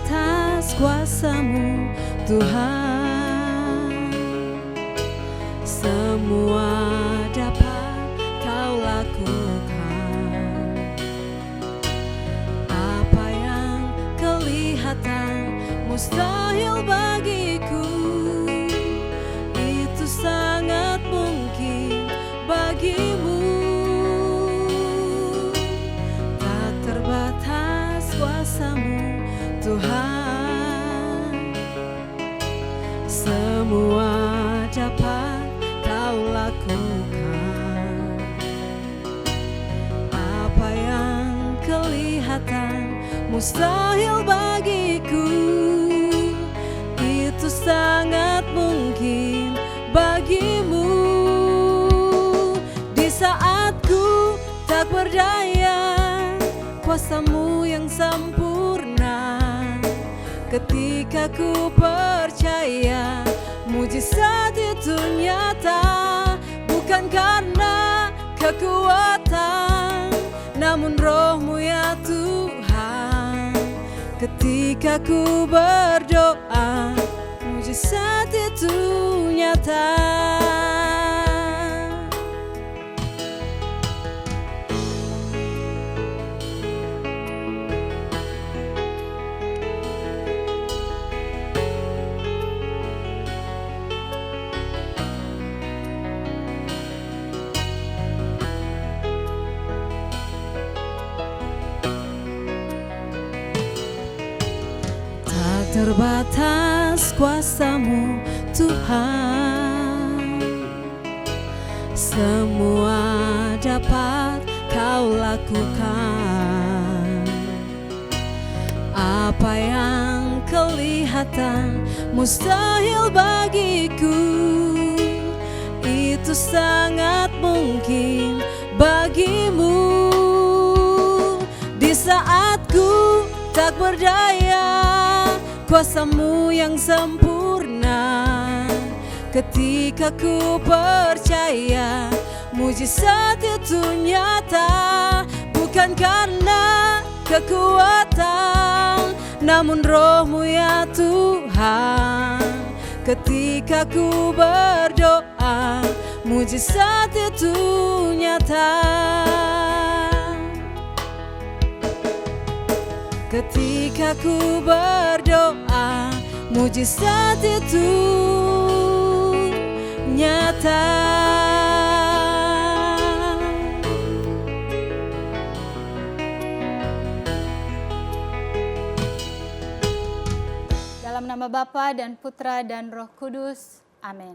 terbatas kuasa-Mu Tuhan. Semua dapat Kau lakukan. Apa yang kelihatan mustahil bagiku, itu sangat mungkin bagimu. Tak terbatas kuasa-Mu Tuhan. Semua dapat Kau lakukan. Apa yang kelihatan mustahil bagiku, itu sangat mungkin bagimu. Di saat ku tak berdaya, kuasa-Mu yang sempurna. Ketika ku percaya, mujizat itu nyata. Bukan karena kekuatan, namun Roh-Mu ya Tuhan. Ketika ku berdoa, mujizat itu nyata. Tak terbatas kuasa-Mu Tuhan. Semua dapat Kau lakukan. Apa yang kelihatan mustahil bagiku, itu sangat mungkin bagimu. Di saat ku tak berdaya, kuasa-Mu yang sempurna. Ketika ku percaya, mujizat itu nyata. Bukan karena kekuatan, namun Roh-Mu ya Tuhan. Ketika ku berdoa, mujizat itu nyata. Ketika ku berdoa, mujizat itu nyata. Dalam nama Bapa dan Putra dan Roh Kudus. Amin.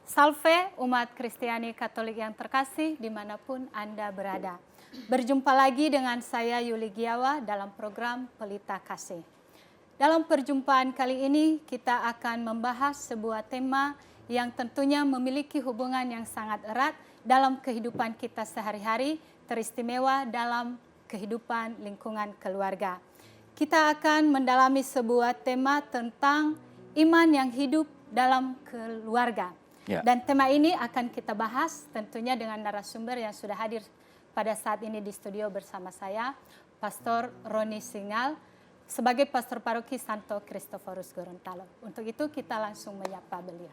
Salve umat Kristiani Katolik yang terkasih dimanapun Anda berada. Berjumpa lagi dengan saya Yuli Giawa dalam program Pelita Kasih. Dalam perjumpaan kali ini kita akan membahas sebuah tema yang tentunya memiliki hubungan yang sangat erat dalam kehidupan kita sehari-hari, teristimewa dalam kehidupan lingkungan keluarga. Kita akan mendalami sebuah tema tentang iman yang hidup dalam keluarga. Ya. Dan tema ini akan kita bahas tentunya dengan narasumber yang sudah hadir pada saat ini di studio bersama saya, Pastor Roni Singal, sebagai Pastor Paroki Santo Kristoforus Gorontalo. Untuk itu kita langsung menyapa beliau.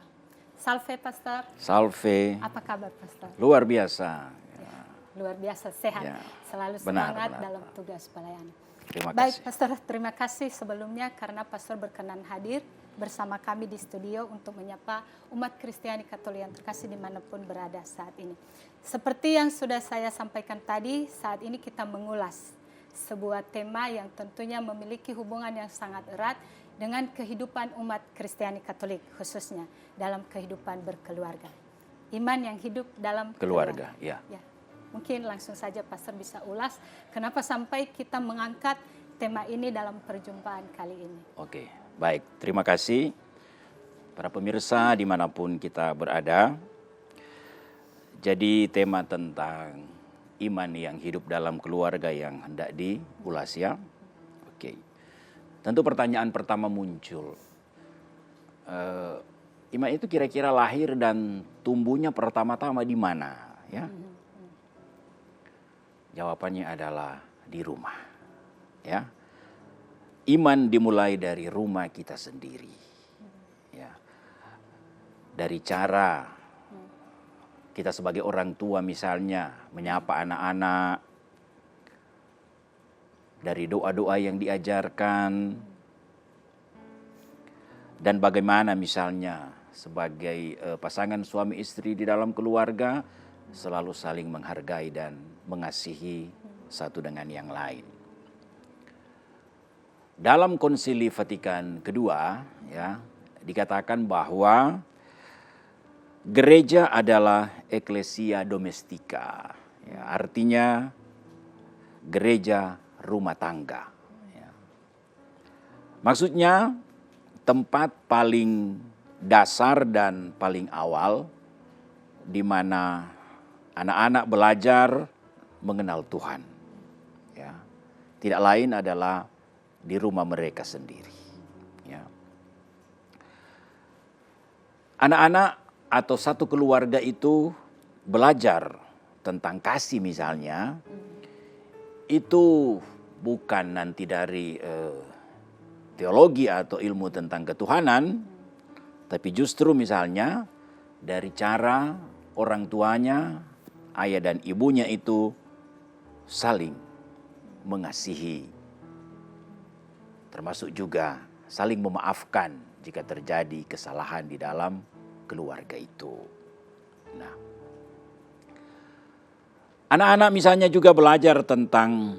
Salve Pastor. Salve. Apa kabar Pastor? Luar biasa. Ya, luar biasa, sehat. Ya. Selalu Benar, semangat benar. dalam tugas pelayanan. Terima Baik kasih. Pastor, terima kasih sebelumnya karena Pastor berkenan hadir bersama kami di studio untuk menyapa umat Kristiani Katolik yang terkasih dimanapun berada saat ini. Seperti yang sudah saya sampaikan tadi, saat ini kita mengulas sebuah tema yang tentunya memiliki hubungan yang sangat erat dengan kehidupan umat Kristiani Katolik, khususnya dalam kehidupan berkeluarga. Iman yang hidup dalam Keluarga, ya. Mungkin langsung saja Pastor bisa ulas kenapa sampai kita mengangkat tema ini dalam perjumpaan kali ini. Oke, baik. Terima kasih para pemirsa dimanapun kita berada. Jadi tema tentang iman yang hidup dalam keluarga yang hendak diulas ya. Oke. Tentu pertanyaan pertama muncul. Iman itu kira-kira lahir dan tumbuhnya pertama-tama di mana? Ya. Jawabannya adalah di rumah. Ya. iman dimulai dari rumah kita sendiri. Ya. Dari cara kita sebagai orang tua misalnya menyapa anak-anak, dari doa-doa yang diajarkan, dan bagaimana misalnya sebagai pasangan suami istri di dalam keluarga selalu saling menghargai dan mengasihi satu dengan yang lain. Dalam Konsili Vatikan kedua, ya, dikatakan bahwa gereja adalah ecclesia domestika, ya, artinya gereja rumah tangga. Ya. Maksudnya tempat paling dasar dan paling awal di mana anak-anak belajar mengenal Tuhan. Ya. Tidak lain adalah di rumah mereka sendiri. Ya. Anak-anak atau satu keluarga itu belajar tentang kasih misalnya, itu bukan nanti dari teologi atau ilmu tentang ketuhanan, tapi justru misalnya dari cara orang tuanya, ayah dan ibunya itu saling mengasihi, termasuk juga saling memaafkan jika terjadi kesalahan di dalam keluarga itu. Nah, anak-anak misalnya juga belajar tentang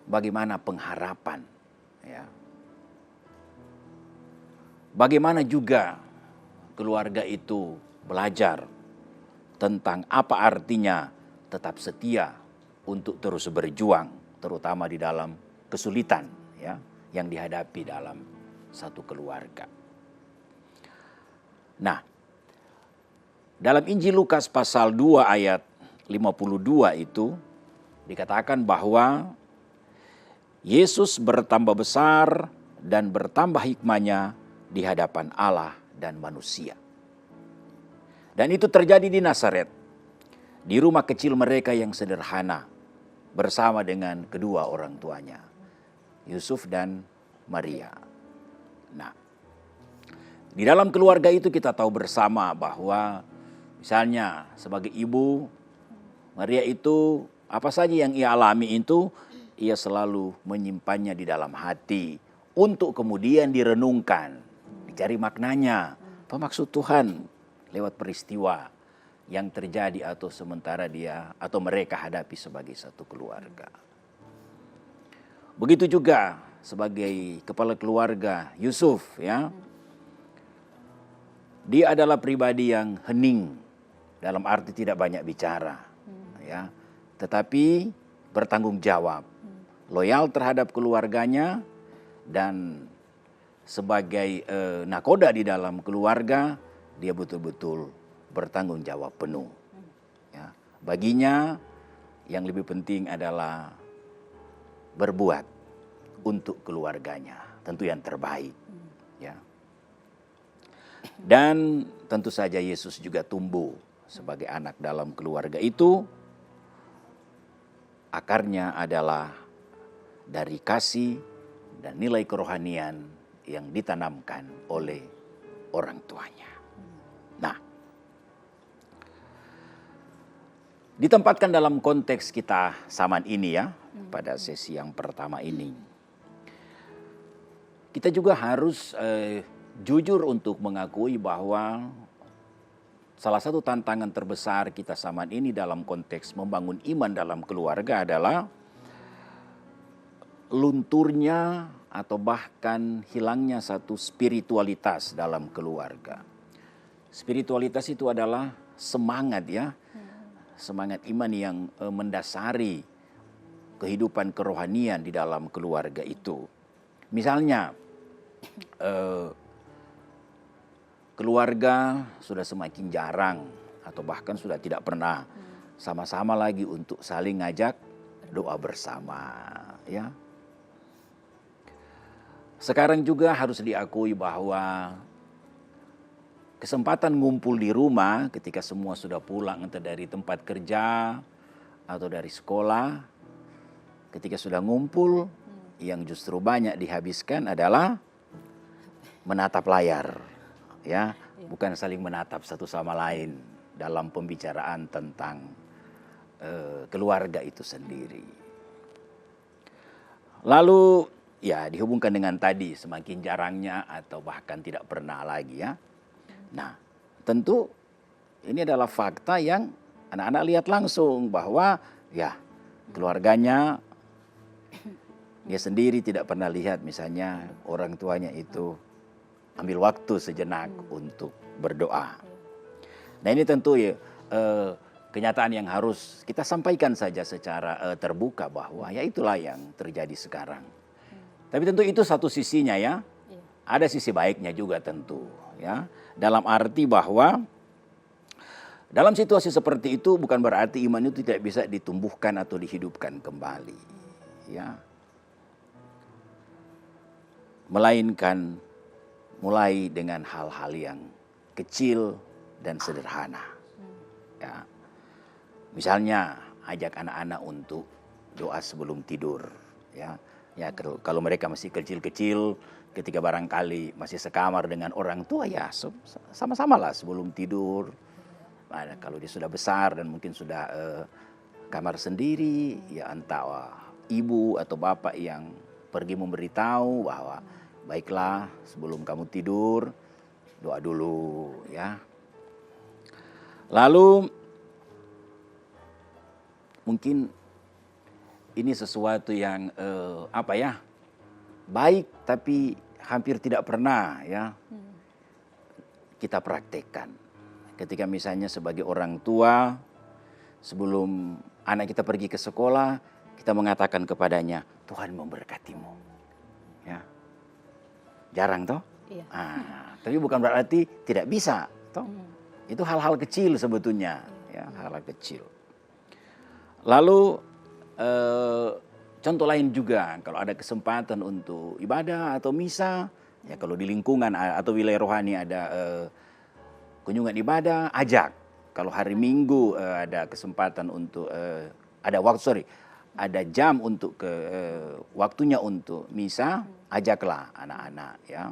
bagaimana pengharapan, ya. Bagaimana juga keluarga itu belajar tentang apa artinya tetap setia untuk terus berjuang, terutama di dalam kesulitan, ya, yang dihadapi dalam satu keluarga. Nah, dalam Injil Lukas pasal 2 ayat 52 itu dikatakan bahwa Yesus bertambah besar dan bertambah hikmahnya di hadapan Allah dan manusia. Dan itu terjadi di Nazaret, di rumah kecil mereka yang sederhana, bersama dengan kedua orang tuanya, Yusuf dan Maria. Nah, di dalam keluarga itu kita tahu bersama bahwa misalnya sebagai ibu, Maria itu apa saja yang ia alami itu, ia selalu menyimpannya di dalam hati untuk kemudian direnungkan, dicari maknanya, apa maksud Tuhan lewat peristiwa yang terjadi atau sementara dia atau mereka hadapi sebagai satu keluarga. Begitu juga sebagai kepala keluarga Yusuf, ya. Dia adalah pribadi yang hening, dalam arti tidak banyak bicara, ya, tetapi bertanggung jawab, loyal terhadap keluarganya, dan sebagai nakoda di dalam keluarga, dia betul-betul bertanggung jawab penuh. Ya. Baginya yang lebih penting adalah berbuat untuk keluarganya, tentu yang terbaik. Ya. Dan tentu saja Yesus juga tumbuh sebagai anak dalam keluarga itu. Akarnya adalah dari kasih dan nilai kerohanian yang ditanamkan oleh orang tuanya. Nah, ditempatkan dalam konteks kita zaman ini, ya, pada sesi yang pertama ini, kita juga harus jujur untuk mengakui bahwa salah satu tantangan terbesar kita zaman ini dalam konteks membangun iman dalam keluarga adalah lunturnya atau bahkan hilangnya satu spiritualitas dalam keluarga. Spiritualitas itu adalah semangat, ya, semangat iman yang mendasari kehidupan kerohanian di dalam keluarga itu. Misalnya, keluarga sudah semakin jarang atau bahkan sudah tidak pernah sama-sama lagi untuk saling ngajak doa bersama, ya. Sekarang juga harus diakui bahwa kesempatan ngumpul di rumah ketika semua sudah pulang entah dari tempat kerja atau dari sekolah, ketika sudah ngumpul yang justru banyak dihabiskan adalah menatap layar, ya, bukan saling menatap satu sama lain dalam pembicaraan tentang keluarga itu sendiri. Lalu ya dihubungkan dengan tadi semakin jarangnya atau bahkan tidak pernah lagi ya. Nah, tentu ini adalah fakta yang anak-anak lihat langsung bahwa ya keluarganya dia sendiri tidak pernah lihat misalnya orang tuanya itu ambil waktu sejenak untuk berdoa. Nah ini tentu ya kenyataan yang harus kita sampaikan saja secara terbuka bahwa ya itulah yang terjadi sekarang. Tapi tentu itu satu sisinya ya. Ada sisi baiknya juga tentu ya. Dalam arti bahwa dalam situasi seperti itu bukan berarti iman itu tidak bisa ditumbuhkan atau dihidupkan kembali. Ya. Melainkan mulai dengan hal-hal yang kecil dan sederhana. Ya. Misalnya ajak anak-anak untuk doa sebelum tidur. Ya, ya kalau mereka masih kecil-kecil, ketika barangkali masih sekamar dengan orang tua ya sama-samalah sebelum tidur. Nah, kalau dia sudah besar dan mungkin sudah kamar sendiri, ya entah ibu atau bapak yang pergi memberitahu bahwa baiklah sebelum kamu tidur doa dulu ya. Lalu mungkin ini sesuatu yang baik tapi hampir tidak pernah ya kita praktekkan. Ketika misalnya sebagai orang tua sebelum anak kita pergi ke sekolah kita mengatakan kepadanya Tuhan memberkatimu. Ya. Jarang toh? Iya. Tapi bukan berarti tidak bisa toh. Itu hal-hal kecil sebetulnya ya, hal-hal kecil. Lalu contoh lain juga kalau ada kesempatan untuk ibadah atau misa, ya kalau di lingkungan atau wilayah rohani ada kunjungan ibadah, ajak. Kalau hari Minggu ada kesempatan untuk ada jam untuk waktunya untuk misa, ajaklah anak-anak ya.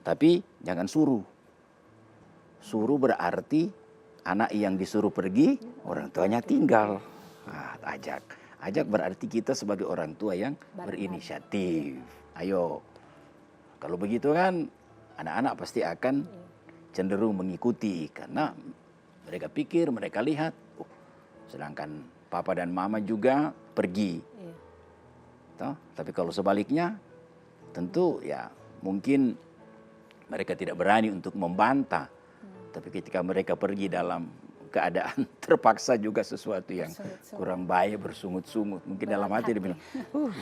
Tapi jangan suruh. Suruh berarti anak yang disuruh pergi, orang tuanya tinggal. Ajak berarti kita sebagai orang tua yang berinisiatif. Ayo, kalau begitu kan anak-anak pasti akan cenderung mengikuti. Karena mereka pikir, mereka lihat, sedangkan papa dan mama juga pergi. Tapi kalau sebaliknya, tentu ya mungkin mereka tidak berani untuk membantah. Tapi ketika mereka pergi dalam keadaan terpaksa juga sesuatu yang kurang baik, bersungut-sungut. Mungkin dalam hati dia bilang,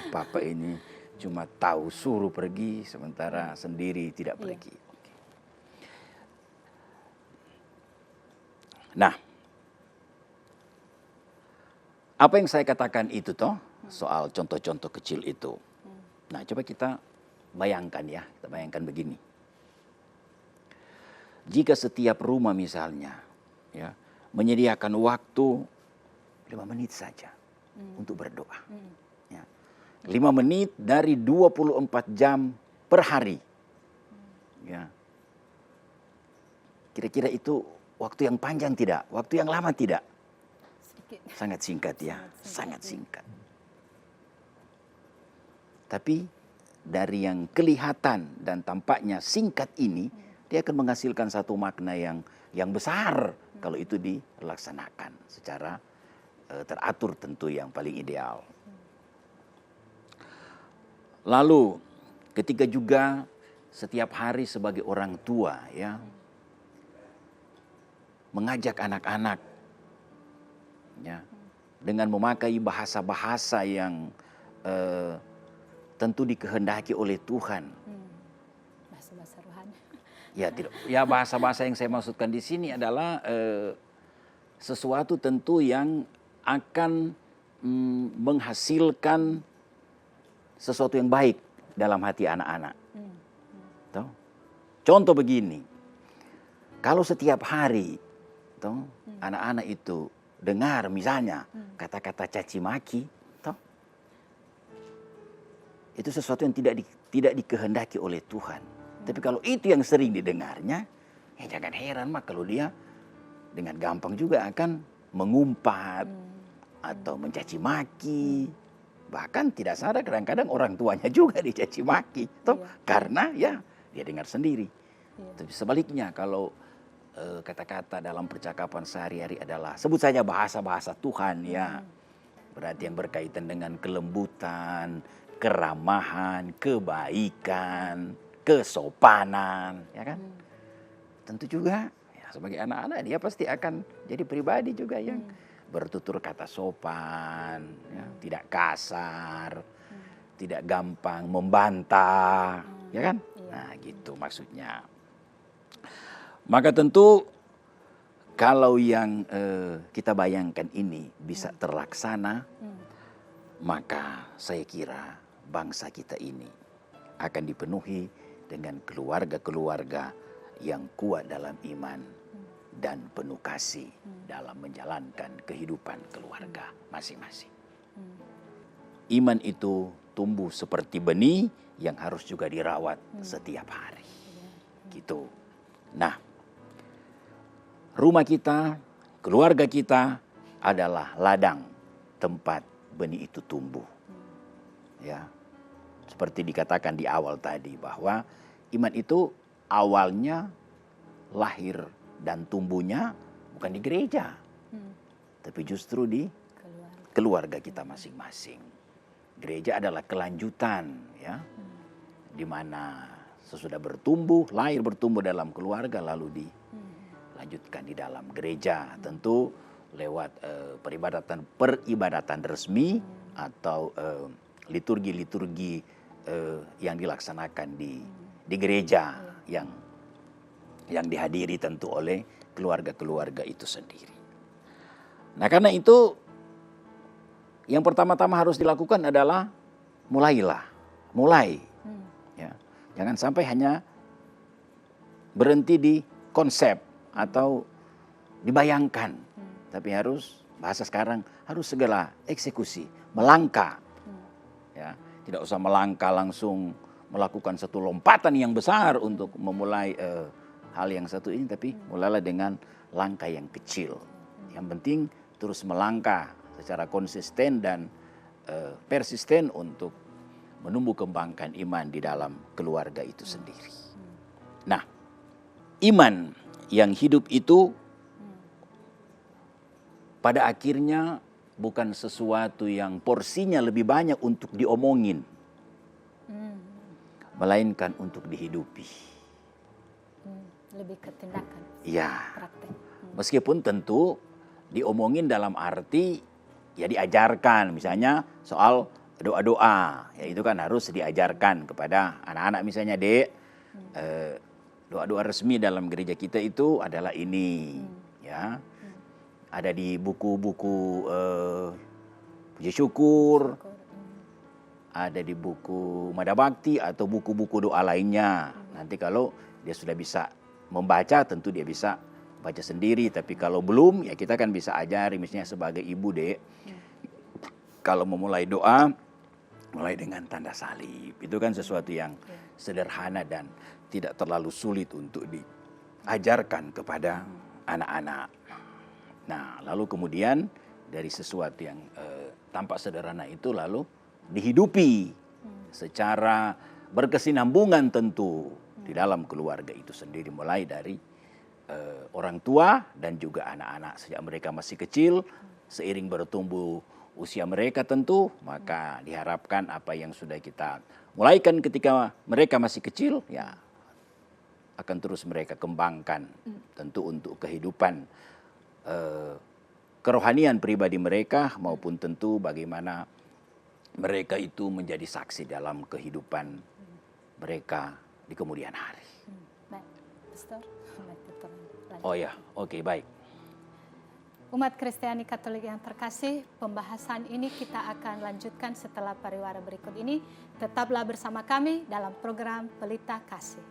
papa ini cuma tahu suruh pergi sementara sendiri tidak pergi. Nah, apa yang saya katakan itu toh soal contoh-contoh kecil itu. Nah, coba kita bayangkan ya, kita bayangkan begini. Jika setiap rumah misalnya ya menyediakan waktu 5 menit saja untuk berdoa. Ya. 5 menit dari 24 jam per hari. Ya. Kira-kira itu waktu yang panjang tidak? Waktu yang lama tidak? Sedikit. Sangat singkat ya, sangat singkat. Tapi dari yang kelihatan dan tampaknya singkat ini, dia akan menghasilkan satu makna yang besar kalau itu dilaksanakan secara teratur tentu yang paling ideal. Lalu ketika juga setiap hari sebagai orang tua ya mengajak anak-anak ya dengan memakai bahasa-bahasa yang tentu dikehendaki oleh Tuhan. Bahasa-bahasa rohani. Ya tidak. Ya bahasa-bahasa yang saya maksudkan di sini adalah sesuatu tentu yang akan menghasilkan sesuatu yang baik dalam hati anak-anak. Contoh begini, kalau setiap hari anak-anak itu dengar misalnya kata-kata caci maki, itu sesuatu yang tidak dikehendaki oleh Tuhan. Tapi kalau itu yang sering didengarnya, ya jangan heran mah kalau dia dengan gampang juga akan mengumpat atau mencaci maki. Bahkan tidak sadar kadang-kadang orang tuanya juga dicaci maki. Karena ya dia dengar sendiri. Tapi sebaliknya kalau kata-kata dalam percakapan sehari-hari adalah sebut saja bahasa-bahasa Tuhan ya. Berarti yang berkaitan dengan kelembutan, keramahan, kebaikan, kesopanan, ya kan? Tentu juga ya, sebagai anak-anak dia pasti akan jadi pribadi juga yang bertutur kata sopan, ya, tidak kasar, tidak gampang membantah, ya kan? Nah, gitu maksudnya. Maka tentu kalau yang kita bayangkan ini bisa terlaksana, maka saya kira bangsa kita ini akan dipenuhi dengan keluarga-keluarga yang kuat dalam iman dan penuh kasih dalam menjalankan kehidupan keluarga masing-masing. Iman itu tumbuh seperti benih yang harus juga dirawat setiap hari. Gitu. Nah, rumah kita, keluarga kita adalah ladang tempat benih itu tumbuh. Ya. Seperti dikatakan di awal tadi bahwa iman itu awalnya lahir dan tumbuhnya bukan di gereja. Tapi justru di keluarga kita masing-masing. Gereja adalah kelanjutan ya. Di mana sesudah bertumbuh, lahir bertumbuh dalam keluarga lalu dilanjutkan di dalam gereja. Tentu lewat peribadatan resmi atau liturgi-liturgi yang dilaksanakan di gereja yang dihadiri tentu oleh keluarga-keluarga itu sendiri. Nah, karena itu yang pertama-tama harus dilakukan adalah mulai. Ya. Jangan sampai hanya berhenti di konsep atau dibayangkan, tapi harus bahasa sekarang harus segera eksekusi, melangkah. Ya, tidak usah melangkah langsung melakukan satu lompatan yang besar untuk memulai hal yang satu ini, tapi mulailah dengan langkah yang kecil. Yang penting terus melangkah secara konsisten dan persisten untuk menumbuh kembangkan iman di dalam keluarga itu sendiri. Nah, iman yang hidup itu pada akhirnya bukan sesuatu yang porsinya lebih banyak untuk diomongin, melainkan untuk dihidupi. Lebih ke tindakan. Ya, Praktek. meskipun tentu diomongin dalam arti ya diajarkan, misalnya soal doa-doa, ya itu kan harus diajarkan kepada anak-anak misalnya, Dek, doa-doa resmi dalam gereja kita itu adalah ini, ya. Ada di buku-buku puji syukur, ada di buku Mada Bakti atau buku-buku doa lainnya. Nanti kalau dia sudah bisa membaca, tentu dia bisa baca sendiri. Tapi kalau belum, ya kita kan bisa ajari, misalnya sebagai ibu, Dek, kalau memulai doa, mulai dengan tanda salib. Itu kan sesuatu yang sederhana dan tidak terlalu sulit untuk diajarkan kepada anak-anak. Nah, lalu kemudian dari sesuatu yang tampak sederhana itu lalu dihidupi secara berkesinambungan tentu di dalam keluarga itu sendiri, mulai dari orang tua dan juga anak-anak sejak mereka masih kecil. Seiring bertumbuh usia mereka tentu, maka diharapkan apa yang sudah kita mulaikan ketika mereka masih kecil ya akan terus mereka kembangkan tentu untuk kehidupan kerohanian pribadi mereka, maupun tentu bagaimana mereka itu menjadi saksi dalam kehidupan mereka di kemudian hari. Baik, Pastor. Oh ya, oke, baik. Umat Kristiani Katolik yang terkasih, pembahasan ini kita akan lanjutkan setelah pariwara berikut ini. Tetaplah bersama kami dalam program Pelita Kasih.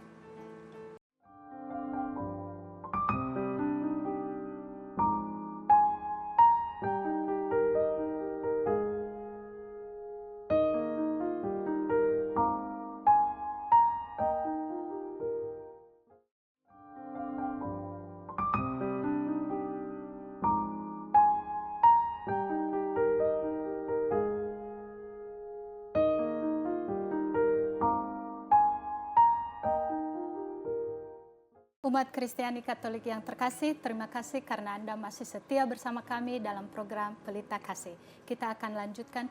Umat Kristiani Katolik yang terkasih, terima kasih karena Anda masih setia bersama kami dalam program Pelita Kasih. Kita akan lanjutkan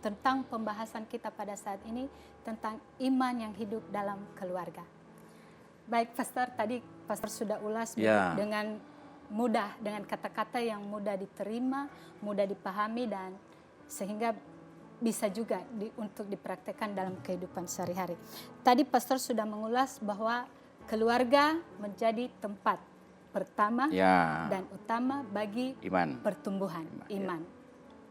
tentang pembahasan kita pada saat ini tentang iman yang hidup dalam keluarga. Baik, Pastor, tadi Pastor sudah ulas dengan mudah, dengan kata-kata yang mudah diterima, mudah dipahami, dan sehingga bisa juga untuk dipraktekkan dalam kehidupan sehari-hari. Tadi Pastor sudah mengulas bahwa keluarga menjadi tempat pertama dan utama bagi pertumbuhan iman.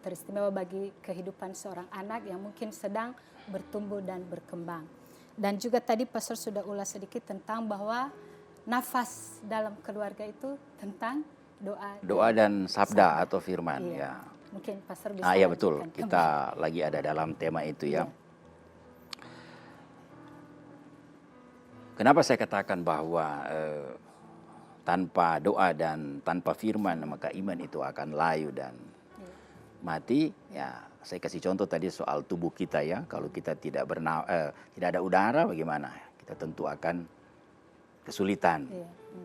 Teristimewa bagi kehidupan seorang anak yang mungkin sedang bertumbuh dan berkembang. Dan juga tadi Pastor sudah ulas sedikit tentang bahwa nafas dalam keluarga itu tentang doa dan sabda atau firman. Iya. Mungkin Pastor bisa iya betul, kita lagi ada dalam tema itu ya. Kenapa saya katakan bahwa tanpa doa dan tanpa firman maka iman itu akan layu dan mati? Ya, saya kasih contoh tadi soal tubuh kita ya. Kalau kita tidak ada udara, bagaimana? Kita tentu akan kesulitan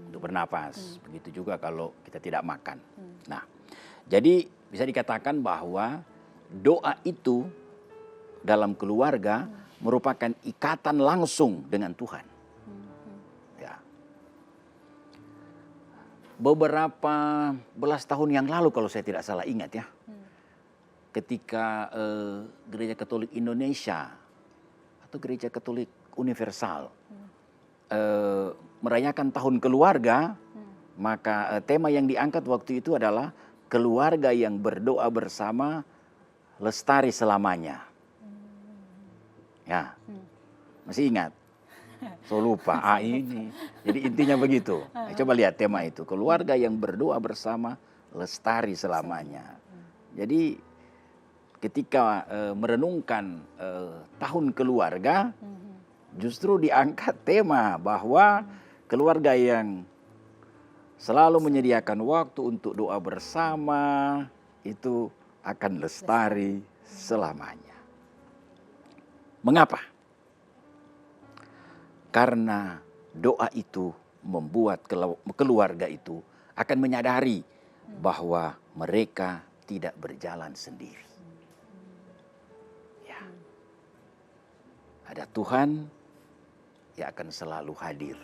untuk bernapas. Begitu juga kalau kita tidak makan. Nah, jadi bisa dikatakan bahwa doa itu dalam keluarga merupakan ikatan langsung dengan Tuhan. Beberapa belas tahun yang lalu kalau saya tidak salah ingat ya, ketika Gereja Katolik Indonesia atau Gereja Katolik Universal merayakan Tahun Keluarga, maka tema yang diangkat waktu itu adalah keluarga yang berdoa bersama lestari selamanya. Ya, masih ingat? So lupa, ini. Jadi intinya begitu. Coba lihat tema itu, keluarga yang berdoa bersama lestari selamanya. Jadi ketika merenungkan tahun keluarga, justru diangkat tema bahwa keluarga yang selalu menyediakan waktu untuk doa bersama itu akan lestari selamanya. Mengapa? Karena doa itu membuat keluarga itu akan menyadari bahwa mereka tidak berjalan sendiri. Ya. Ada Tuhan yang akan selalu hadir.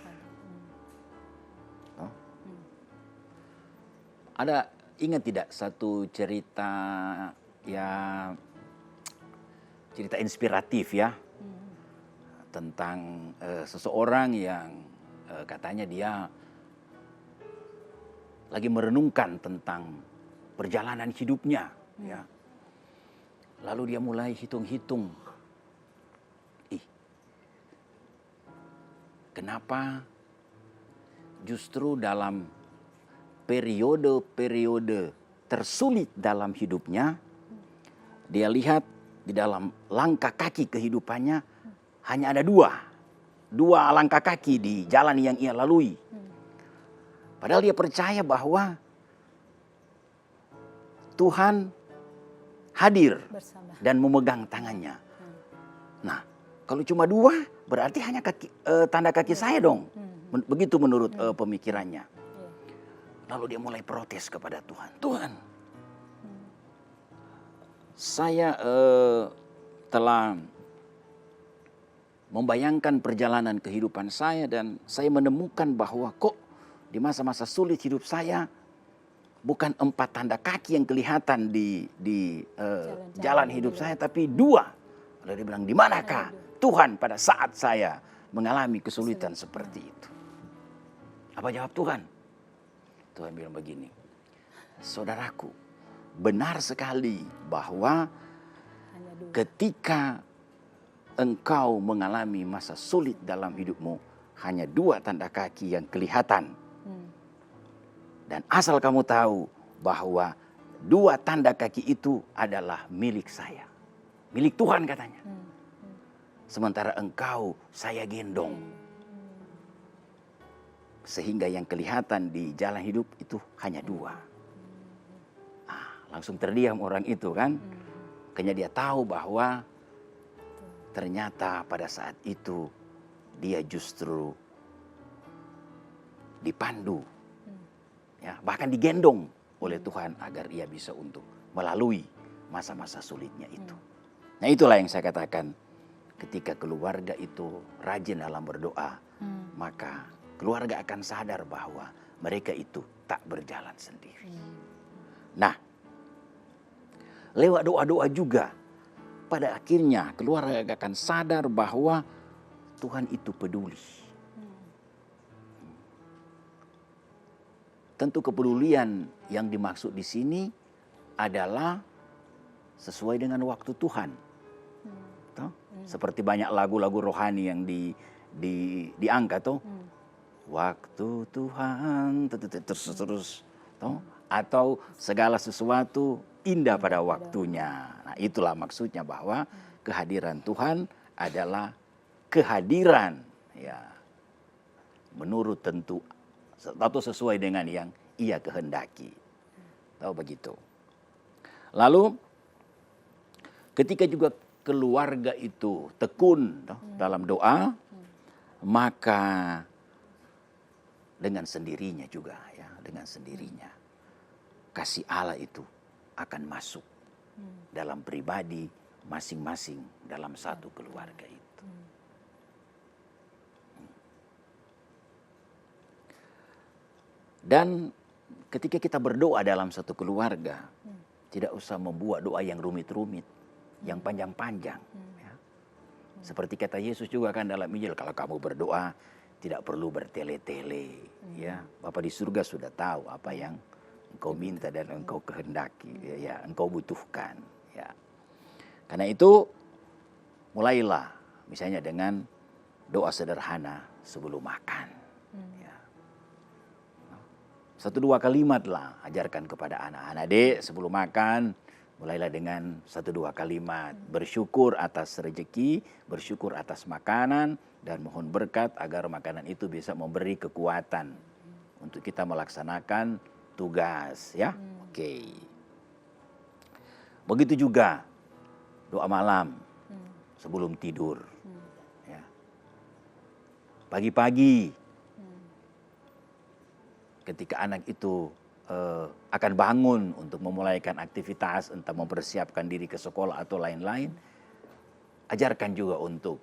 No? Ada, ingat tidak satu cerita inspiratif ya? Tentang seseorang yang katanya dia lagi merenungkan tentang perjalanan hidupnya. Ya. Lalu dia mulai hitung-hitung. Kenapa justru dalam periode-periode tersulit dalam hidupnya, dia lihat di dalam langkah kaki kehidupannya, hanya ada dua langkah kaki di jalan yang ia lalui. Padahal dia percaya bahwa Tuhan hadir dan memegang tangannya. Nah, kalau cuma dua, berarti hanya tanda kaki saya dong. Begitu menurut pemikirannya. Lalu dia mulai protes kepada Tuhan. Tuhan, saya telah membayangkan perjalanan kehidupan saya dan saya menemukan bahwa kok di masa-masa sulit hidup saya bukan 4 tanda kaki yang kelihatan di jalan hidup saya, tapi 2. Lalu dia bilang, di manakah Tuhan pada saat saya mengalami kesulitan seperti itu? Apa jawab Tuhan? Tuhan bilang begini, saudaraku, benar sekali bahwa ketika engkau mengalami masa sulit dalam hidupmu, hanya 2 tanda kaki yang kelihatan. Dan asal kamu tahu bahwa 2 tanda kaki itu adalah milik saya. Milik Tuhan katanya. Sementara engkau saya gendong. Sehingga yang kelihatan di jalan hidup itu hanya 2. Langsung terdiam orang itu kan. Kayaknya dia tahu bahwa ternyata pada saat itu dia justru dipandu, ya, bahkan digendong oleh Tuhan agar ia bisa untuk melalui masa-masa sulitnya itu. Nah, itulah yang saya katakan, ketika keluarga itu rajin dalam berdoa, maka keluarga akan sadar bahwa mereka itu tak berjalan sendiri. Nah, lewat doa-doa juga, pada akhirnya keluarga akan sadar bahwa Tuhan itu peduli. Tentu kepedulian yang dimaksud di sini adalah sesuai dengan waktu Tuhan. Seperti banyak lagu-lagu rohani yang diangkat tuh. Waktu Tuhan terus atau segala sesuatu indah pada waktunya. Nah, itulah maksudnya bahwa kehadiran Tuhan adalah kehadiran ya menurut tentu atau sesuai dengan yang ia kehendaki. Tahu begitu. Lalu ketika juga keluarga itu tekun dalam doa, maka dengan sendirinya juga ya, dengan sendirinya kasih Allah itu akan masuk dalam pribadi masing-masing dalam satu keluarga itu. Dan ketika kita berdoa dalam satu keluarga, tidak usah membuat doa yang rumit-rumit, yang panjang-panjang. Ya. Seperti kata Yesus juga kan dalam Injil, kalau kamu berdoa tidak perlu bertele-tele. Ya, Bapa di surga sudah tahu apa yang engkau minta dan engkau kehendaki, ya, engkau butuhkan. Ya. Karena itu mulailah misalnya dengan doa sederhana sebelum makan. Satu dua kalimat lah ajarkan kepada anak-anak. Dek, sebelum makan mulailah dengan satu dua kalimat. Bersyukur atas rezeki, bersyukur atas makanan, dan mohon berkat agar makanan itu bisa memberi kekuatan untuk kita melaksanakan tugas. Ya, Oke. Begitu juga doa malam sebelum tidur. Ya. Pagi-pagi ketika anak itu akan bangun untuk memulaikan aktivitas, entah mempersiapkan diri ke sekolah atau lain-lain, ajarkan juga untuk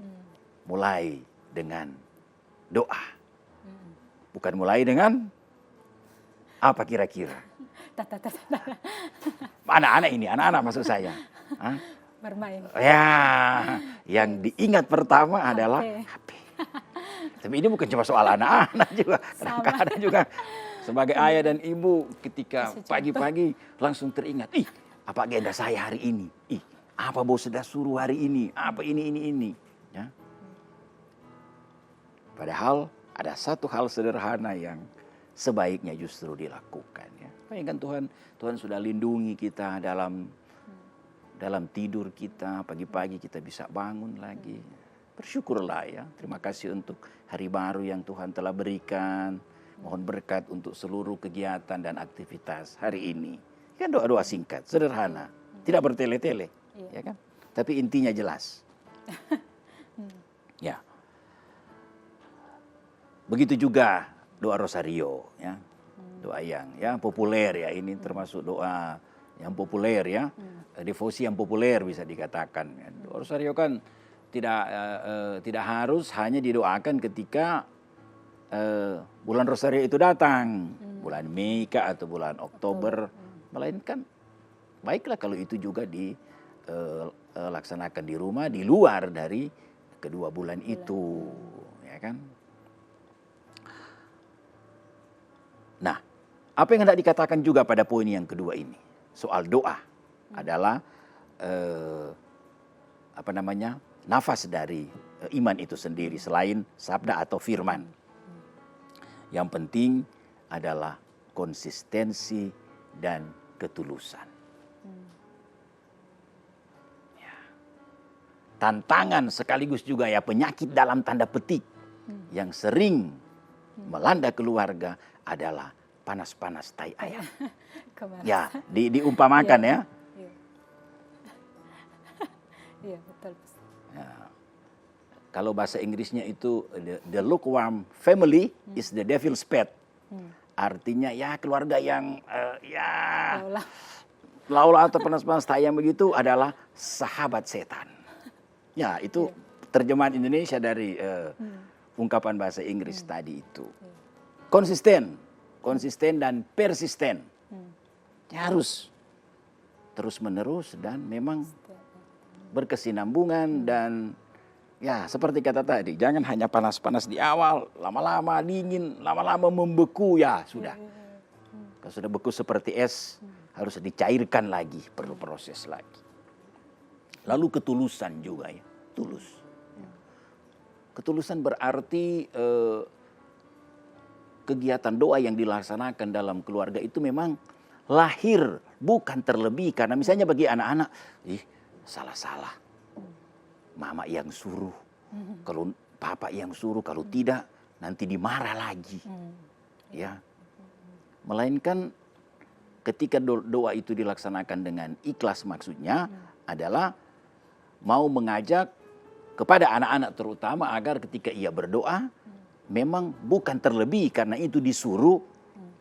mulai dengan doa. Bukan mulai dengan apa kira-kira? Anak-anak maksud saya. Hah? Bermain. Ya, yang diingat pertama adalah HP. Tapi ini bukan cuma soal anak-anak juga, kadang-kadang juga sebagai ayah dan ibu ketika pagi-pagi langsung teringat, apa agenda saya hari ini? Apa bos sudah suruh hari ini? Apa ini? Ya. Padahal ada satu hal sederhana yang sebaiknya justru dilakukan. Ya. Bayangkan Tuhan sudah lindungi kita dalam tidur kita, pagi-pagi kita bisa bangun lagi. Bersyukurlah ya, terima kasih untuk hari baru yang Tuhan telah berikan. Mohon berkat untuk seluruh kegiatan dan aktivitas hari ini. Kan doa-doa singkat, sederhana, tidak bertele-tele, ya kan? Tapi intinya jelas. Ya. Begitu juga doa rosario, ya. Doa yang populer ya, ini termasuk doa yang populer ya. Devosi yang populer bisa dikatakan. Doa rosario kan tidak harus hanya didoakan ketika bulan rosario itu datang, bulan Mei atau bulan Oktober, melainkan baiklah kalau itu juga dilaksanakan di rumah di luar dari kedua bulan itu, ya kan? Nah, apa yang hendak dikatakan juga pada poin yang kedua ini soal doa adalah nafas dari iman itu sendiri selain sabda atau firman. Yang penting adalah konsistensi dan ketulusan. Ya. Tantangan sekaligus juga ya penyakit dalam tanda petik yang sering melanda keluarga adalah panas-panas tai ayam. Ya, diumpamakan ya. Iya, betul. Ya. Kalau bahasa Inggrisnya itu the lukewarm family is the devil's pet. Artinya ya keluarga yang ya Laulah. laula atau panas-panas tayang begitu adalah sahabat setan. Ya, itu terjemahan Indonesia dari ungkapan bahasa Inggris tadi itu. Konsisten dan persisten. Ya, harus terus-menerus dan memang berkesinambungan dan ya seperti kata tadi, jangan hanya panas-panas di awal, lama-lama dingin, lama-lama membeku, ya sudah. Kalau sudah beku seperti es, harus dicairkan lagi, perlu proses lagi. Lalu ketulusan juga ya, tulus. Ketulusan berarti kegiatan doa yang dilaksanakan dalam keluarga itu memang lahir, bukan terlebih. Karena misalnya bagi anak-anak, salah-salah. Mama yang suruh, kalau papa yang suruh, kalau tidak nanti dimarah lagi. Ya. Melainkan ketika doa itu dilaksanakan dengan ikhlas, maksudnya adalah mau mengajak kepada anak-anak terutama agar ketika ia berdoa memang bukan terlebih karena itu disuruh,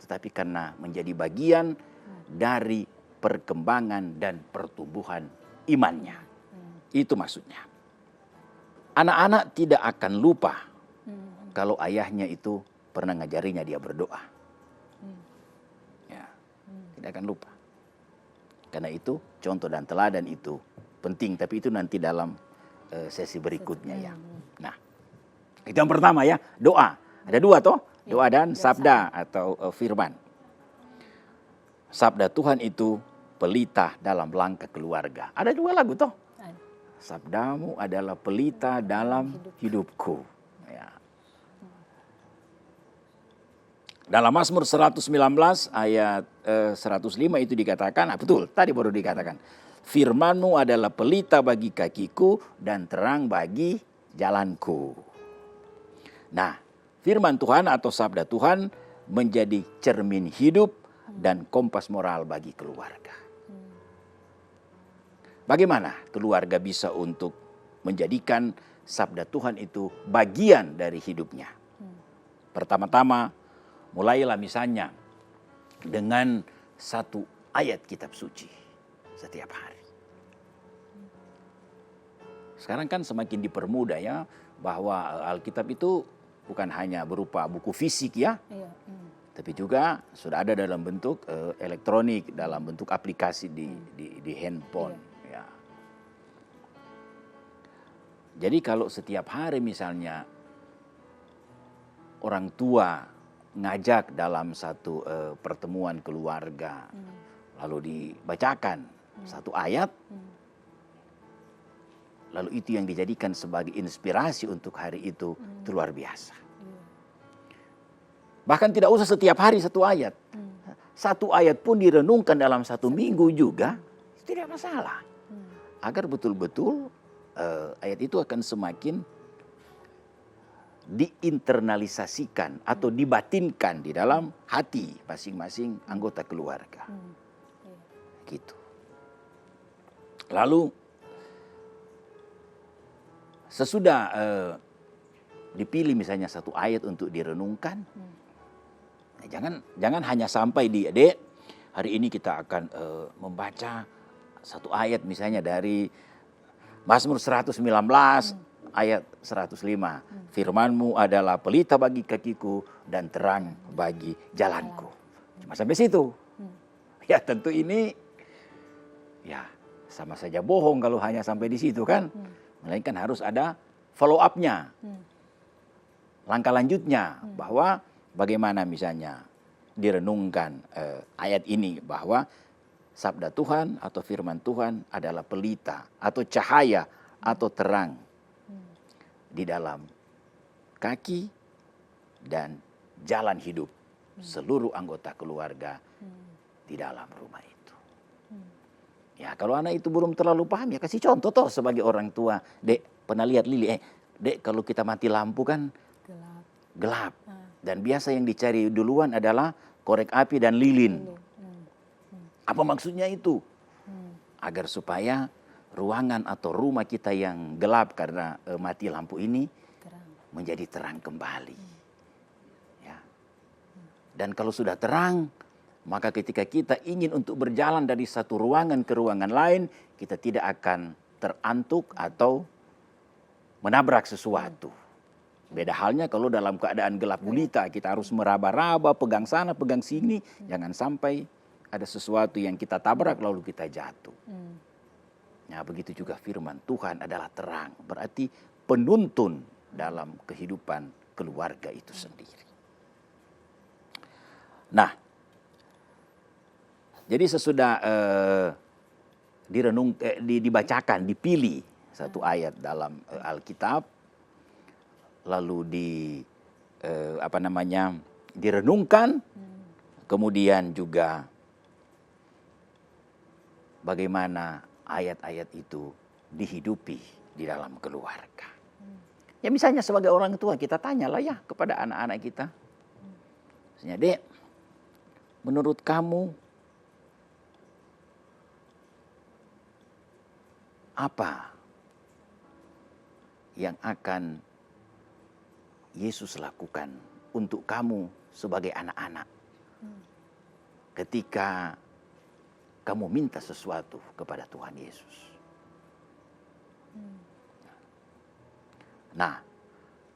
tetapi karena menjadi bagian dari perkembangan dan pertumbuhan imannya. Itu maksudnya. Anak-anak tidak akan lupa kalau ayahnya itu pernah ngajarinya dia berdoa. Ya, tidak akan lupa. Karena itu contoh dan teladan itu penting, tapi itu nanti dalam sesi berikutnya ya. Nah, itu yang pertama ya, doa. Ada dua toh, doa dan sabda atau firman. Sabda Tuhan itu pelita dalam langkah keluarga. Ada dua lagu toh. Sabdamu adalah pelita dalam hidupku. Ya. Dalam Mazmur 119 ayat 105 itu dikatakan, betul tadi baru dikatakan. Firmanmu adalah pelita bagi kakiku dan terang bagi jalanku. Nah, firman Tuhan atau sabda Tuhan menjadi cermin hidup dan kompas moral bagi keluarga. Bagaimana keluarga bisa untuk menjadikan sabda Tuhan itu bagian dari hidupnya? Pertama-tama, mulailah misalnya dengan satu ayat kitab suci setiap hari. Sekarang kan semakin dipermudah ya, bahwa Alkitab itu bukan hanya berupa buku fisik ya, tapi juga sudah ada dalam bentuk elektronik, dalam bentuk aplikasi di handphone. Ya. Jadi kalau setiap hari misalnya orang tua ngajak dalam satu pertemuan keluarga, lalu dibacakan satu ayat, lalu itu yang dijadikan sebagai inspirasi untuk hari itu luar biasa. Bahkan tidak usah setiap hari satu ayat. Satu ayat pun direnungkan dalam satu minggu juga, tidak masalah. Agar betul-betul ayat itu akan semakin diinternalisasikan atau dibatinkan di dalam hati masing-masing anggota keluarga. Gitu. Lalu sesudah dipilih misalnya satu ayat untuk direnungkan, jangan hanya sampai di Dek, hari ini kita akan membaca satu ayat misalnya dari Mazmur 119 ayat 105. Firmanmu adalah pelita bagi kakiku dan terang bagi jalanku. Cuma sampai situ. Ya tentu ini ya sama saja bohong kalau hanya sampai di situ kan. Melainkan harus ada follow up-nya. Langkah lanjutnya bahwa bagaimana misalnya direnungkan ayat ini bahwa sabda Tuhan atau firman Tuhan adalah pelita atau cahaya atau terang di dalam kaki dan jalan hidup seluruh anggota keluarga di dalam rumah itu. Ya kalau anak itu belum terlalu paham ya kasih contoh toh sebagai orang tua. Dek pernah lihat Lili, Dek kalau kita mati lampu kan gelap. Dan biasa yang dicari duluan adalah korek api dan lilin. Apa maksudnya itu? Agar supaya ruangan atau rumah kita yang gelap karena mati lampu ini menjadi terang kembali. Ya. Dan kalau sudah terang, maka ketika kita ingin untuk berjalan dari satu ruangan ke ruangan lain, kita tidak akan terantuk atau menabrak sesuatu. Beda halnya kalau dalam keadaan gelap gulita, kita harus meraba-raba, pegang sana, pegang sini. Jangan sampai ada sesuatu yang kita tabrak lalu kita jatuh. Nah, begitu juga firman Tuhan adalah terang. Berarti penuntun dalam kehidupan keluarga itu sendiri. Nah, jadi sesudah dibacakan, dipilih satu ayat dalam Alkitab, lalu direnungkan, kemudian juga bagaimana ayat-ayat itu dihidupi di dalam keluarga. Ya misalnya sebagai orang tua kita tanyalah ya kepada anak-anak kita. Misalnya, Dek, menurut kamu apa yang akan Yesus lakukan untuk kamu sebagai anak-anak ketika kamu minta sesuatu kepada Tuhan Yesus? Nah,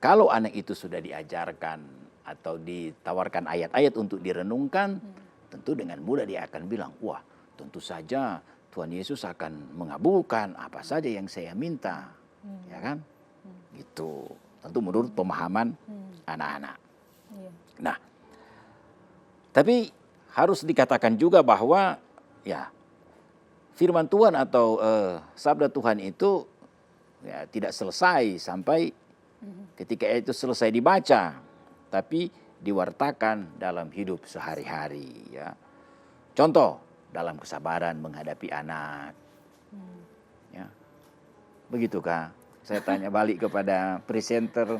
kalau anak itu sudah diajarkan atau ditawarkan ayat-ayat untuk direnungkan, tentu dengan mudah dia akan bilang, wah tentu saja Tuhan Yesus akan mengabulkan apa saja yang saya minta. Ya kan? Gitu. Tentu menurut pemahaman anak-anak. Nah, tapi harus dikatakan juga bahwa ya firman Tuhan atau sabda Tuhan itu ya tidak selesai sampai ketika itu selesai dibaca, tapi diwartakan dalam hidup sehari-hari. Ya. Contoh dalam kesabaran menghadapi anak. Ya. Begitukah? Saya tanya balik kepada presenter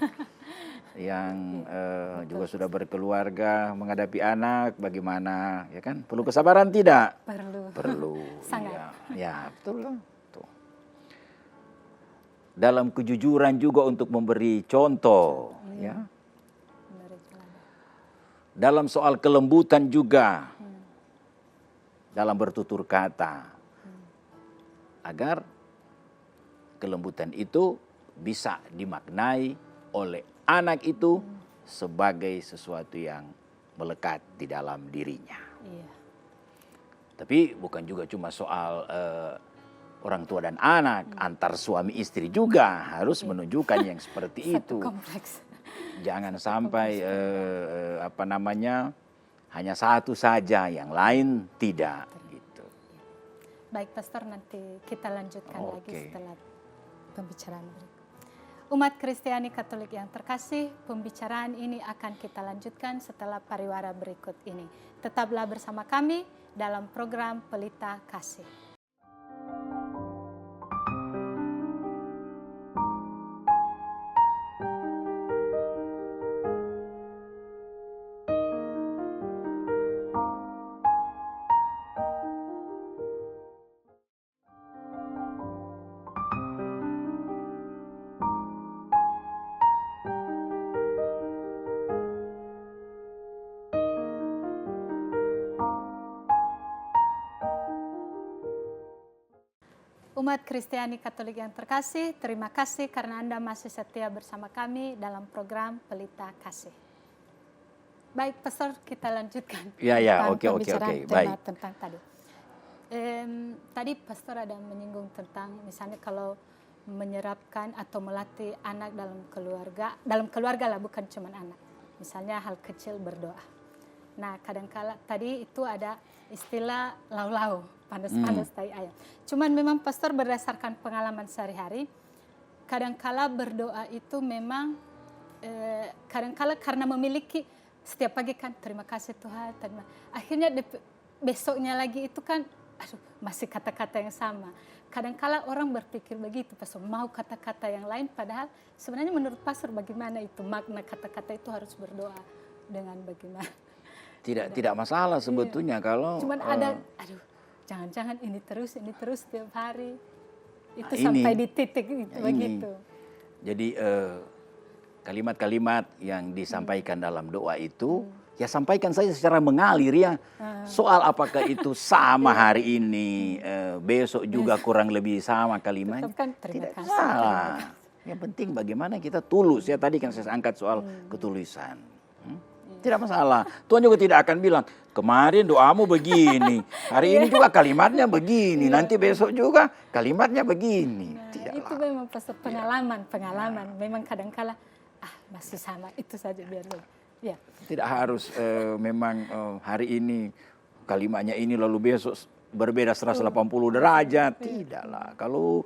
yang juga sudah berkeluarga, menghadapi anak, bagaimana, ya kan? Perlu kesabaran tidak? Perlu. Sangat. Ya, betul lah. Dalam kejujuran juga untuk memberi contoh, ya. Dalam soal kelembutan juga, dalam bertutur kata, agar kelembutan itu bisa dimaknai oleh anak itu sebagai sesuatu yang melekat di dalam dirinya. Iya. Tapi bukan juga cuma soal orang tua dan anak, antar suami istri juga harus menunjukkan yang seperti itu. Kompleks. Jangan sampai hanya satu saja, yang lain tidak. Gitu. Baik, Pastor, nanti kita lanjutkan lagi setelah pembicaraan berikut. Umat Kristiani Katolik yang terkasih, pembicaraan ini akan kita lanjutkan setelah pariwara berikut ini. Tetaplah bersama kami dalam program Pelita Kasih. Umat Kristiani Katolik yang terkasih, terima kasih karena Anda masih setia bersama kami dalam program Pelita Kasih. Baik, Pastor, kita lanjutkan. Oke, baik. Tentang tadi. Tadi Pastor ada menyinggung tentang misalnya kalau menyerapkan atau melatih anak dalam keluarga lah, bukan cuma anak. Misalnya hal kecil berdoa. Nah, kadang-kala tadi itu ada istilah lau-lau, panas-panas tai ayam. Cuman memang Pastor berdasarkan pengalaman sehari-hari, kadang-kala berdoa itu memang kadang-kala karena memiliki setiap pagi kan terima kasih Tuhan, akhirnya besoknya lagi itu kan masih kata-kata yang sama. Kadang-kala orang berpikir begitu, Pastor, mau kata-kata yang lain, padahal sebenarnya menurut Pastor bagaimana itu makna kata-kata itu harus berdoa dengan bagaimana? Tidak masalah sebetulnya kalau cuman ada jangan-jangan ini terus setiap hari itu sampai di titik itu begitu. Jadi kalimat-kalimat yang disampaikan dalam doa itu ya sampaikan saja secara mengalir ya. Soal apakah itu sama hari ini, besok juga kurang lebih sama kalimatnya. Tetap kan terima Tidak kasih. salah. Yang penting bagaimana kita tulus. Ya tadi kan saya angkat soal ketulusan. Tidak masalah. Tuhan juga tidak akan bilang, kemarin doamu begini, hari ini juga kalimatnya begini, nanti besok juga kalimatnya begini. Nah, Tidaklah. itu memang pastor pengalaman. Memang kadang-kala masih sama, itu saja biar. Ya. Tidak harus memang hari ini kalimatnya ini lalu besok berbeda 180 derajat. Tidaklah. Kalau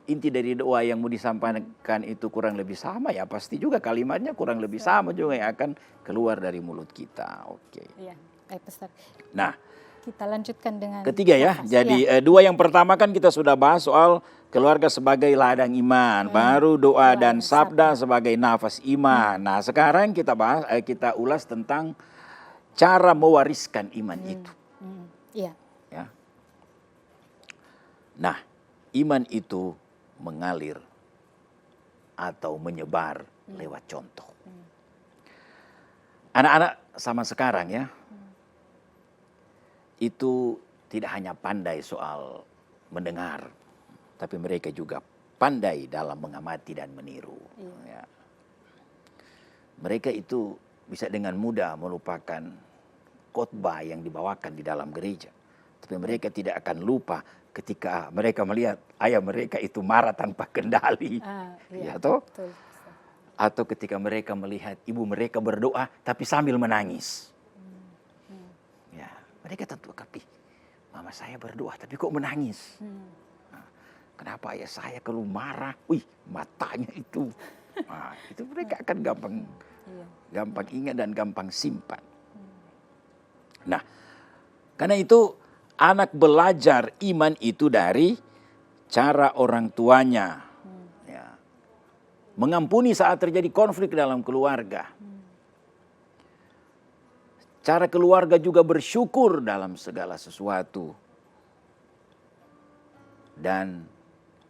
inti dari doa yang mau disampaikan itu kurang lebih sama, ya pasti juga kalimatnya kurang lebih sama juga yang akan keluar dari mulut kita. Oke. Iya, Pastor. Nah, Kita lanjutkan dengan ketiga ya. nafas. Jadi dua yang pertama kan kita sudah bahas soal keluarga sebagai ladang iman, baru doa dan sabda sebagai nafas iman. Nah, sekarang kita bahas kita ulas tentang cara mewariskan iman itu. Iya. Ya. Nah, iman itu mengalir atau menyebar lewat contoh. Anak-anak sama sekarang ya, itu tidak hanya pandai soal mendengar, tapi mereka juga pandai dalam mengamati dan meniru. Ya. Mereka itu bisa dengan mudah melupakan khotbah yang dibawakan di dalam gereja. Tapi mereka tidak akan lupa ketika mereka melihat ayah mereka itu marah tanpa kendali. Iya. Ya toh? Betul. Atau ketika mereka melihat ibu mereka berdoa tapi sambil menangis. Ya, mereka tentu akan, mama saya berdoa tapi kok menangis. Nah, kenapa ayah saya kalau marah, matanya itu. Nah, itu mereka akan gampang ingat dan gampang simpan. Nah, karena itu anak belajar iman itu dari cara orang tuanya. Ya. Mengampuni saat terjadi konflik dalam keluarga. Cara keluarga juga bersyukur dalam segala sesuatu. Dan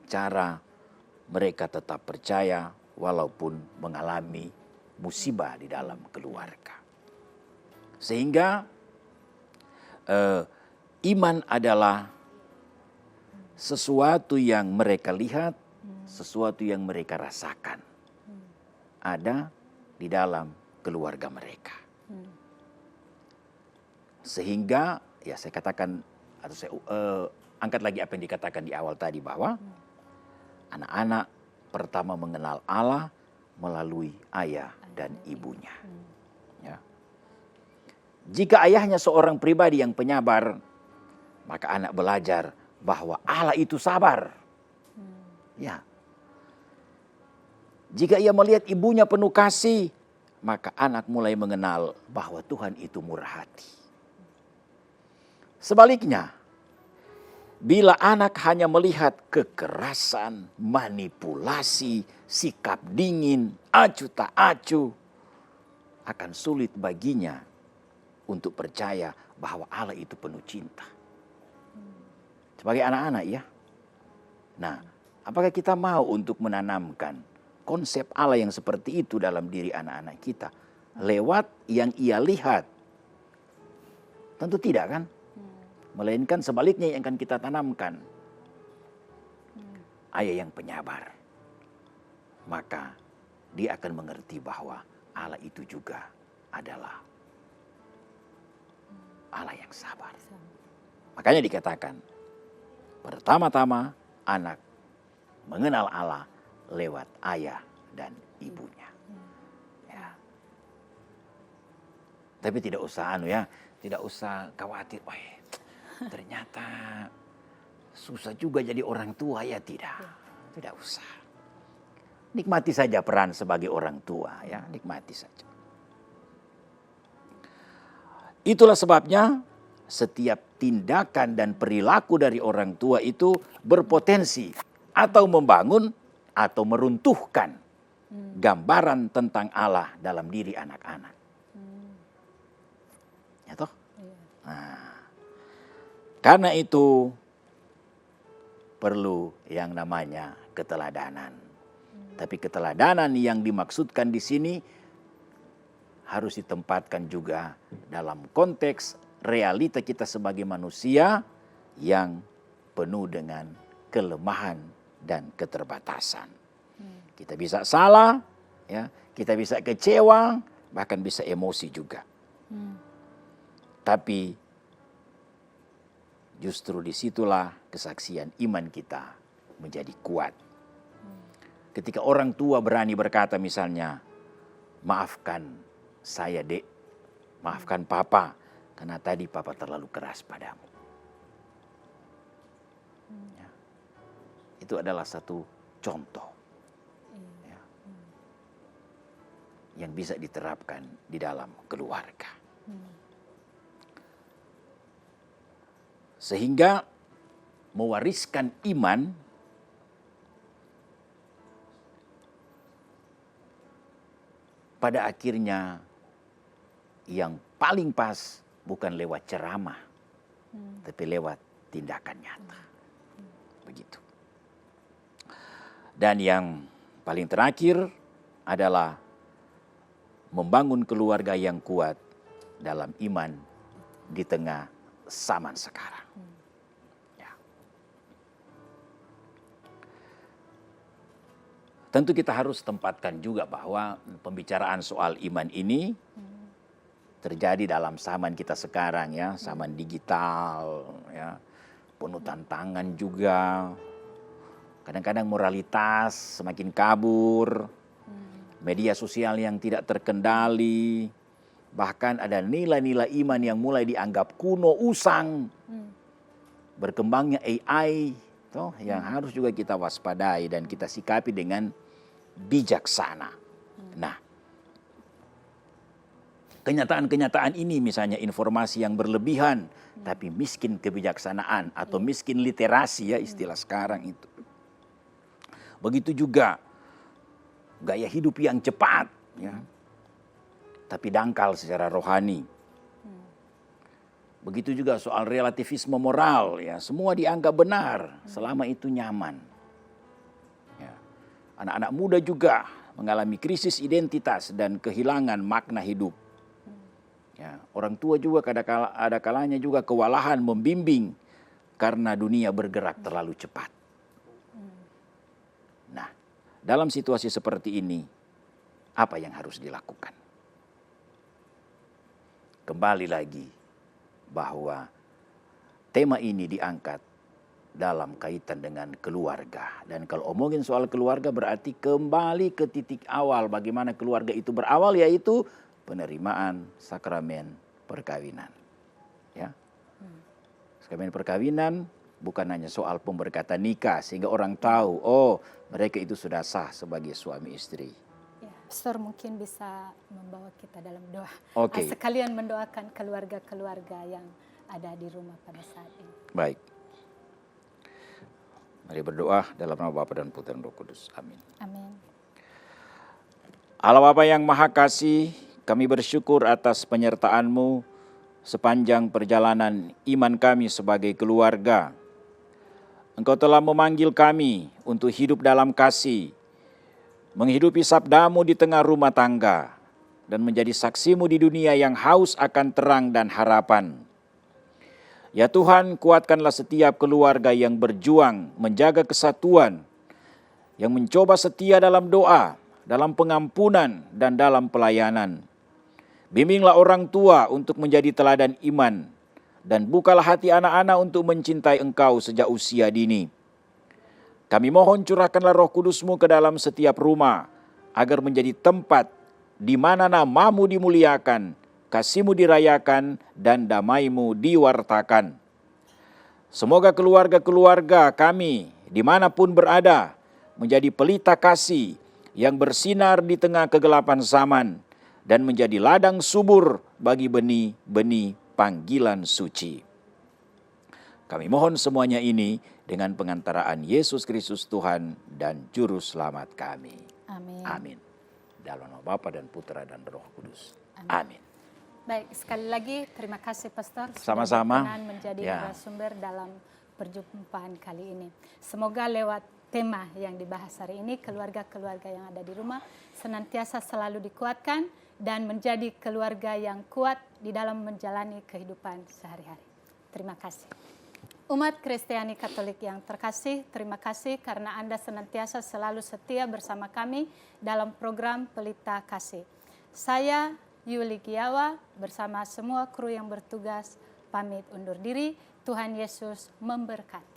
cara mereka tetap percaya walaupun mengalami musibah di dalam keluarga. Sehingga iman adalah sesuatu yang mereka lihat, sesuatu yang mereka rasakan. Ada di dalam keluarga mereka. Sehingga, ya saya katakan, atau saya angkat lagi apa yang dikatakan di awal tadi, bahwa anak-anak pertama mengenal Allah melalui ayah dan ibunya. Ya. Jika ayahnya seorang pribadi yang penyabar, maka anak belajar bahwa Allah itu sabar. Ya. Jika ia melihat ibunya penuh kasih, maka anak mulai mengenal bahwa Tuhan itu murah hati. Sebaliknya, bila anak hanya melihat kekerasan, manipulasi, sikap dingin, acuh tak acuh, akan sulit baginya untuk percaya bahwa Allah itu penuh cinta. Sebagai anak-anak ya. Nah, apakah kita mau untuk menanamkan konsep Allah yang seperti itu dalam diri anak-anak kita lewat yang ia lihat? Tentu tidak kan? Melainkan sebaliknya yang akan kita tanamkan. Ayah yang penyabar. Maka dia akan mengerti bahwa Allah itu juga adalah Allah yang sabar. Makanya dikatakan, pertama-tama anak mengenal Allah lewat ayah dan ibunya. Ya. Tapi tidak usah tidak usah khawatir. Ternyata susah juga jadi orang tua, ya tidak. Tidak usah. Nikmati saja peran sebagai orang tua, ya, nikmati saja. Itulah sebabnya setiap tindakan dan perilaku dari orang tua itu berpotensi atau membangun atau meruntuhkan gambaran tentang Allah dalam diri anak-anak. Ya toh? Nah, karena itu perlu yang namanya keteladanan. Tapi keteladanan yang dimaksudkan di sini harus ditempatkan juga dalam konteks realita kita sebagai manusia yang penuh dengan kelemahan dan keterbatasan. Kita bisa salah, ya, kita bisa kecewa, bahkan bisa emosi juga. Tapi justru disitulah kesaksian iman kita menjadi kuat. Ketika orang tua berani berkata misalnya, maafkan saya dek, maafkan papa, karena tadi papa terlalu keras padamu. Ya. Itu adalah satu contoh ya, yang bisa diterapkan di dalam keluarga. Sehingga mewariskan iman pada akhirnya yang paling pas bukan lewat ceramah, tapi lewat tindakan nyata. Begitu. Dan yang paling terakhir adalah membangun keluarga yang kuat dalam iman di tengah zaman sekarang. Ya. Tentu kita harus tempatkan juga bahwa pembicaraan soal iman ini terjadi dalam zaman kita sekarang ya, zaman digital ya, penuh tantangan juga. Kadang-kadang moralitas semakin kabur, media sosial yang tidak terkendali, bahkan ada nilai-nilai iman yang mulai dianggap kuno, usang. Berkembangnya AI toh, yang harus juga kita waspadai dan kita sikapi dengan bijaksana. Nah, kenyataan-kenyataan ini misalnya informasi yang berlebihan, tapi miskin kebijaksanaan atau miskin literasi ya istilah sekarang itu. Begitu juga gaya hidup yang cepat ya, tapi dangkal secara rohani. Begitu juga soal relativisme moral ya, semua dianggap benar selama itu nyaman. Ya. Anak-anak muda juga mengalami krisis identitas dan kehilangan makna hidup. Ya, orang tua juga ada kalanya juga kewalahan membimbing karena dunia bergerak terlalu cepat. Nah, dalam situasi seperti ini, apa yang harus dilakukan? Kembali lagi bahwa tema ini diangkat dalam kaitan dengan keluarga. Dan kalau omongin soal keluarga berarti kembali ke titik awal bagaimana keluarga itu berawal, yaitu penerimaan sakramen perkawinan. Ya. Sakramen perkawinan bukan hanya soal pemberkatan nikah sehingga orang tahu, oh mereka itu sudah sah sebagai suami istri. Ya, Pastor mungkin bisa membawa kita dalam doa. Oke. Sekalian mendoakan keluarga-keluarga yang ada di rumah pada saat ini. Baik. Mari berdoa dalam nama Bapa dan Putra dan Roh Kudus. Amin. Amin. Allah Bapa yang Maha Kasih, kami bersyukur atas penyertaan-Mu sepanjang perjalanan iman kami sebagai keluarga. Engkau telah memanggil kami untuk hidup dalam kasih, menghidupi sabda-Mu di tengah rumah tangga, dan menjadi saksi-Mu di dunia yang haus akan terang dan harapan. Ya Tuhan, kuatkanlah setiap keluarga yang berjuang menjaga kesatuan, yang mencoba setia dalam doa, dalam pengampunan, dan dalam pelayanan. Bimbinglah orang tua untuk menjadi teladan iman, dan bukalah hati anak-anak untuk mencintai Engkau sejak usia dini. Kami mohon curahkanlah Roh Kudus-Mu ke dalam setiap rumah, agar menjadi tempat di mana nama-Mu dimuliakan, kasih-Mu dirayakan, dan damai-Mu diwartakan. Semoga keluarga-keluarga kami dimanapun berada menjadi pelita kasih yang bersinar di tengah kegelapan zaman, dan menjadi ladang subur bagi benih-benih panggilan suci. Kami mohon semuanya ini dengan pengantaraan Yesus Kristus Tuhan dan Juru Selamat kami. Amin. Amin. Dalam nama Bapa dan Putra dan Roh Kudus. Amin. Baik, sekali lagi terima kasih Pastor. Sama-sama. Sudah berkenan menjadi Ya. narasumber dalam perjumpaan kali ini. Semoga lewat tema yang dibahas hari ini, keluarga-keluarga yang ada di rumah senantiasa selalu dikuatkan dan menjadi keluarga yang kuat di dalam menjalani kehidupan sehari-hari. Terima kasih. Umat Kristiani Katolik yang terkasih, terima kasih karena Anda senantiasa selalu setia bersama kami dalam program Pelita Kasih. Saya Yuli Giawa bersama semua kru yang bertugas pamit undur diri. Tuhan Yesus memberkati.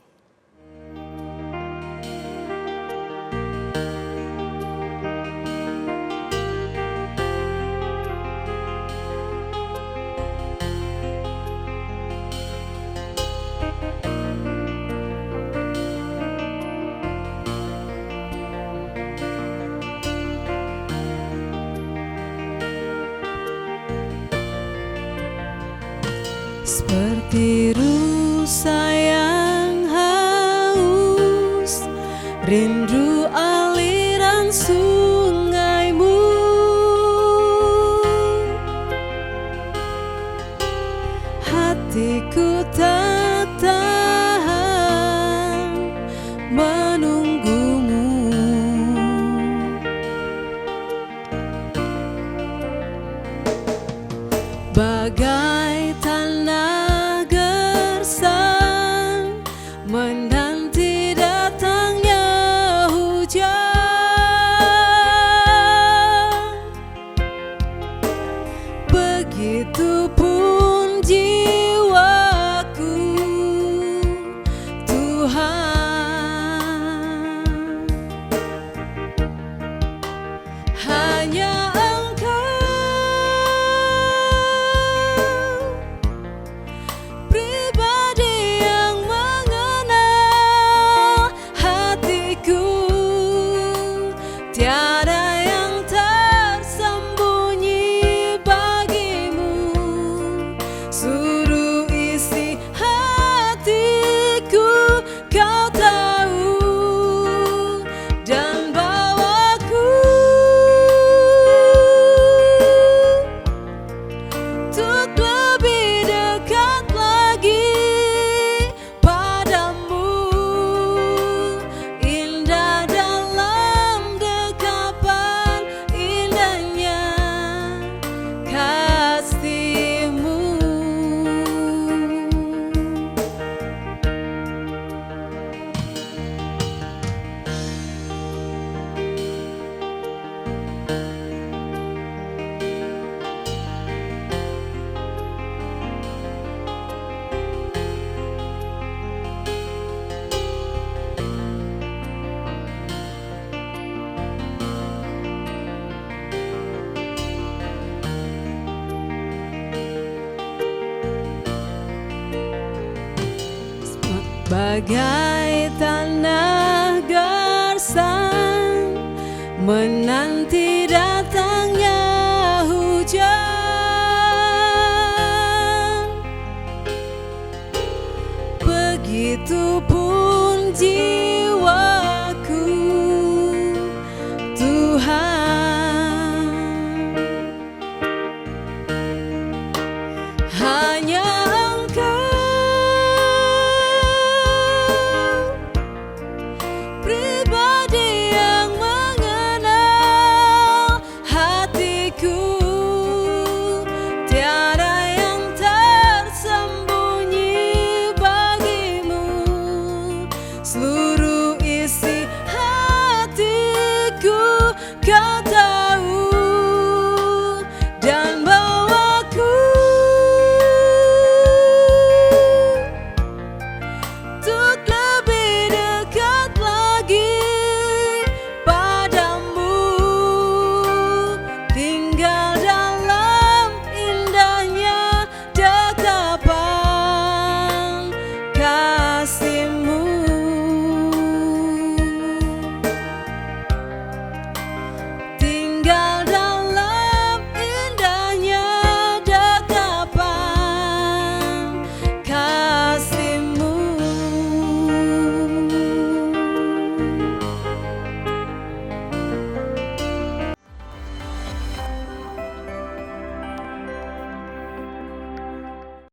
Seperti rusa yang haus, rindu aliran sungaimu. Hatiku tak tahan menunggumu. Bagai tanah gersang menanti datangnya hujan, begitupun jiwaku, Tuhan. Hanya pribadi yang mengenal hatiku, tiada yang tersembunyi bagimu. Suruh isi hatiku, kau tahu, dan bawaku untuk lebih dekat lagi padamu. Indah dalam dekapan, indahnya kasih-Mu. Bagai tanah gersang menanti